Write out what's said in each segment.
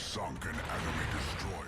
sunk an enemy destroyer.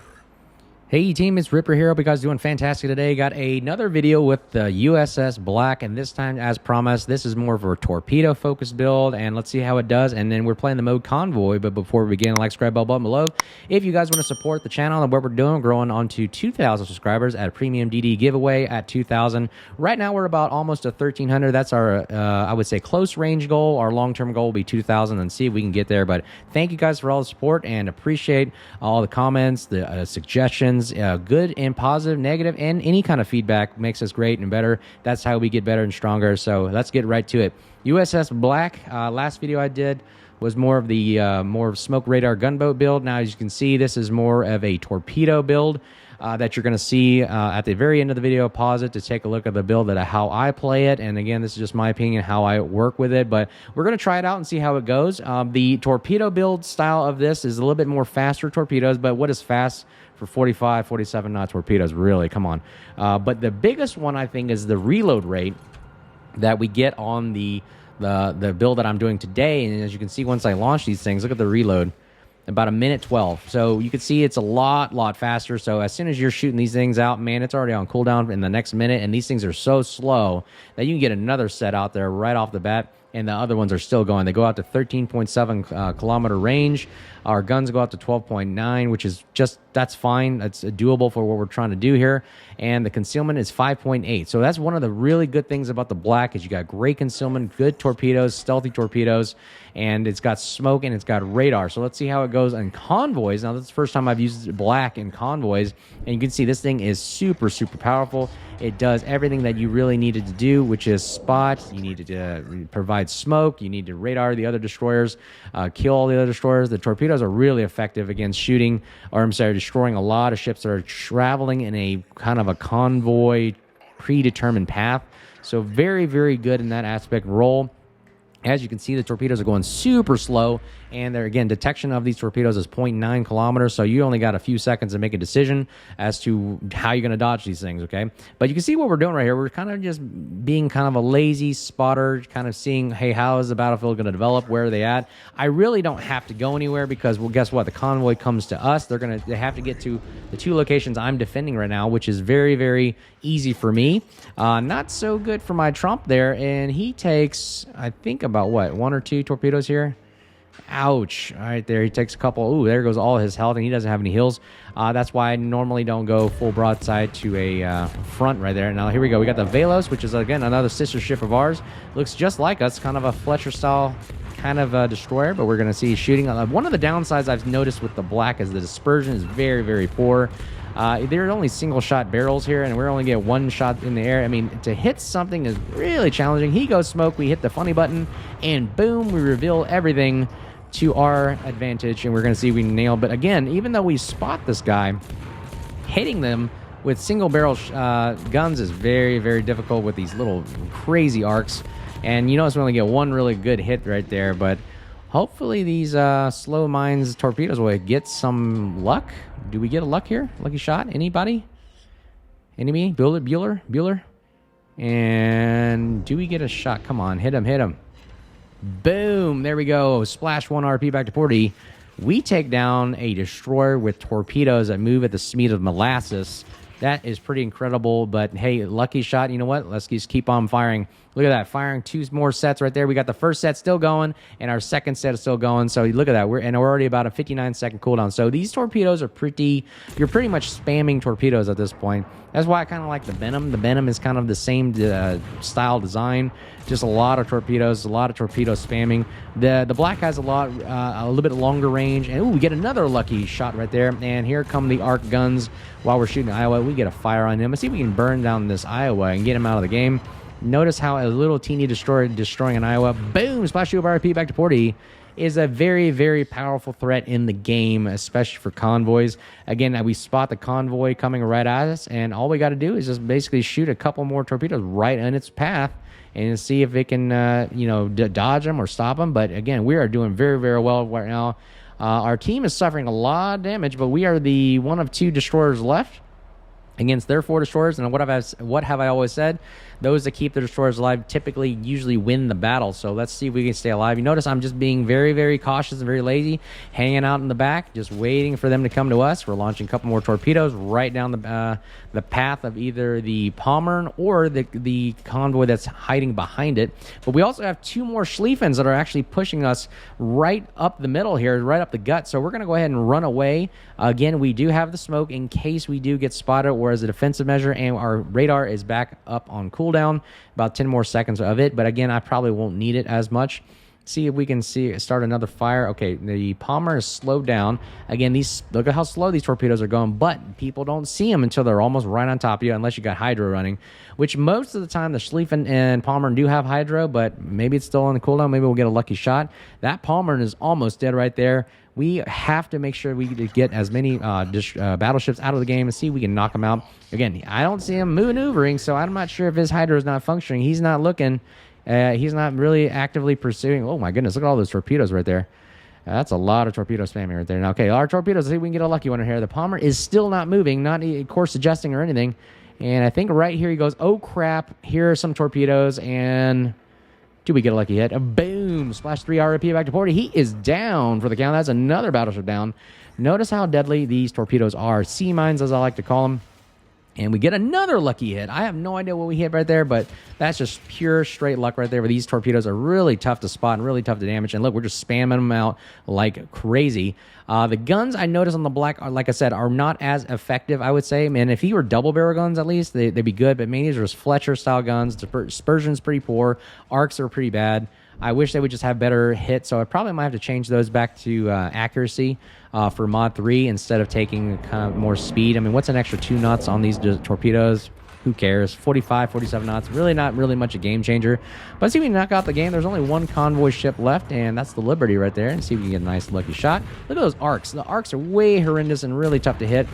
Hey team, it's Ripper here. Hope you guys are doing fantastic today. Got another video with the USS Black, and this time, as promised, this is more of a torpedo focused build, and let's see how it does. And then we're playing the mode Convoy, but before we begin, like, subscribe, bell button below. If you guys want to support the channel and what we're doing, growing on to 2,000 subscribers at a premium DD giveaway at 2,000. Right now we're about almost at 1,300. That's our, I would say, close range goal. Our long-term goal will be 2,000, and see if we can get there. But thank you guys for all the support, and appreciate all the comments, the suggestions. Good and positive, negative, and any kind of feedback makes us great and better. That's how we get better and stronger. So let's get right to it. USS Black, last video I did was more of the more smoke radar gunboat build. Now, as you can see, this is more of a torpedo build that you're going to see at the very end of the video. Pause it to take a look at the build, that how I play it. And again, this is just my opinion, how I work with it, but we're going to try it out and see how it goes. The torpedo build style of this is a little bit more faster torpedoes, but what is fast for 45, 47 knot torpedoes? Really, come on. But the biggest one, I think, is the reload rate that we get on the build that I'm doing today. And as you can see, once I launch these things, look at the reload. About a minute 12. So you can see it's a lot faster. So as soon as you're shooting these things out, man, it's already on cooldown in the next minute. And these things are so slow that you can get another set out there right off the bat. And the other ones are still going. They go out to 13.7 kilometer range. Our guns go out to 12.9, which is just, that's fine. That's doable for what we're trying to do here. And the concealment is 5.8. So that's one of the really good things about the Black, is you got great concealment, good torpedoes, stealthy torpedoes, and it's got smoke and it's got radar. So let's see how it goes in Convoys. Now, this is the first time I've used Black in Convoys, and you can see this thing is super powerful. It does everything that you really needed to do, which is spot. You needed to provide smoke. You need to radar the other destroyers, kill all the other destroyers. The torpedoes are really effective against shooting, or I'm sorry, destroying a lot of ships that are traveling in a kind of a convoy predetermined path. So very good in that aspect role. As you can see, the torpedoes are going super slow, and they're, again, detection of these torpedoes is 0.9 kilometers, so you only got a few seconds to make a decision as to how you're going to dodge these things, okay? But you can see what we're doing right here. We're kind of just being kind of a lazy spotter, kind of seeing, hey, how is the battlefield going to develop? Where are they at? I really don't have to go anywhere because, well, guess what? The convoy comes to us. They have to get to the two locations I'm defending right now, which is very easy for me. Not so good for my Trump there, and he takes, I think, about what, 1 or 2 torpedoes here. Ouch. All right, there he takes a couple. Ooh, there goes all his health, and he doesn't have any heals. That's why I normally don't go full broadside to a front right there. Now here we go. We got the Velos, which is, again, another sister ship of ours. Looks just like us, kind of a Fletcher style kind of destroyer, but we're going to see shooting. One of the downsides I've noticed with the Black is the dispersion is very poor. There are only single shot barrels here, and we're only get 1 shot in the air. I mean, to hit something is really challenging. He goes smoke, we hit the funny button, and boom, we reveal everything to our advantage, and we're going to see if we can nail. But again, even though we spot this guy, hitting them with single barrel guns is very difficult with these little crazy arcs. And you notice we only get 1 really good hit right there, but hopefully these slow mines torpedoes will get some luck. Do we get a luck here? Lucky shot? Anybody? Enemy? Bueller? And do we get a shot? Come on, hit him. Boom, there we go. Splash 1 RP back to 40. We take down a destroyer with torpedoes that move at the speed of molasses. That is pretty incredible, but hey, lucky shot. You know what? Let's just keep on firing. Look at that, firing 2 more sets right there. We got the first set still going, and our second set is still going. So look at that. We're already about a 59-second cooldown. So these torpedoes are you're pretty much spamming torpedoes at this point. That's why I kind of like the Venom. The Venom is kind of the same style design. Just a lot of torpedoes, a lot of torpedo spamming. The Black has a little bit longer range. And ooh, we get another lucky shot right there. And here come the arc guns while we're shooting Iowa. We get a fire on him. Let's see if we can burn down this Iowa and get him out of the game. Notice how a little teeny destroyer destroying an Iowa. Boom! Splash shield RP back to 40 is a very powerful threat in the game, especially for convoys. Again, we spot the convoy coming right at us, and all we got to do is just basically shoot a couple more torpedoes right in its path and see if it can, dodge them or stop them. But again, we are doing very well right now. Our team is suffering a lot of damage, but we are the 1 of 2 destroyers left against their 4 destroyers. And what have I always said? those that keep the destroyers alive typically usually win the battle. So let's see if we can stay alive. You notice I'm just being very, very cautious and very lazy, hanging out in the back, just waiting for them to come to us. We're launching a couple more torpedoes right down the path of either the Pommern or the convoy that's hiding behind it. But we also have 2 more Schlieffens that are actually pushing us right up the middle here, right up the gut. So we're going to go ahead and run away. Again, we do have the smoke in case we do get spotted or as a defensive measure, and our radar is back up on cooldown, about 10 more seconds of it. But again, I probably won't need it as much. See if we can start another fire. Okay, the Palmer is slowed down. Again, look at how slow these torpedoes are going, but people don't see them until they're almost right on top of you, unless you got hydro running, which most of the time the Schlieffen and Palmer do have hydro, but maybe it's still on the cooldown. Maybe we'll get a lucky shot. That Palmer is almost dead right there. We have to make sure we get as many battleships out of the game and see if we can knock them out. Again, I don't see him maneuvering, so I'm not sure if his hydro is not functioning. He's not looking. He's not really actively pursuing. Oh, my goodness. Look at all those torpedoes right there. That's a lot of torpedo spamming right there. Now, okay, our torpedoes, let's see if we can get a lucky one in here. The Palmer is still not moving, not course adjusting or anything. And I think right here he goes, oh, crap. Here are some torpedoes. And do we get a lucky hit? Boom. Splash 3 RP back to 40. He is down for the count. That's another battleship down. Notice how deadly these torpedoes are. Sea mines, as I like to call them. And we get another lucky hit. I have no idea what we hit right there, but that's just pure straight luck right there. Where these torpedoes are really tough to spot and really tough to damage. And look, we're just spamming them out like crazy. The guns I noticed on the black, like I said, are not as effective, I would say. Man, if he were double barrel guns at least, they'd be good. But man, these are just Fletcher-style guns. Dispersion's pretty poor. Arcs are pretty bad. I wish they would just have better hits, so I probably might have to change those back to accuracy for Mod 3 instead of taking kind of more speed. I mean, what's an extra 2 knots on these torpedoes? Who cares? 45, 47 knots. Really not really much a game changer. But let's see if we can knock out the game. There's only 1 convoy ship left, and that's the Liberty right there. And see if we can get a nice lucky shot. Look at those arcs. The arcs are way horrendous and really tough to hit.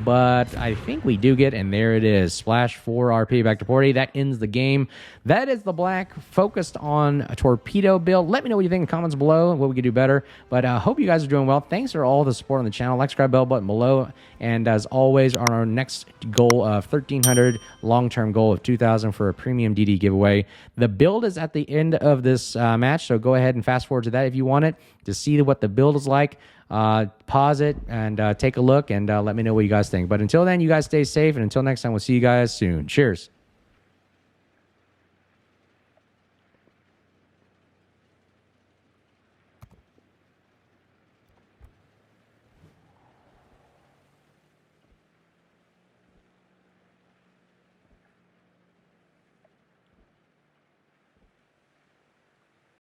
But I think we do get, and there it is. Splash 4 RP back to 40. That ends the game. That is the black focused on a torpedo build. Let me know what you think in the comments below, what we could do better. But I hope you guys are doing well. Thanks for all the support on the channel. Like, subscribe, bell button below. And as always, on our next goal of 1,300, long-term goal of 2,000 for a premium DD giveaway. The build is at the end of this match, so go ahead and fast forward to that if you want it to see what the build is like. Pause it and take a look and let me know what you guys think. But until then, you guys stay safe, and until next time, we'll see you guys soon. Cheers.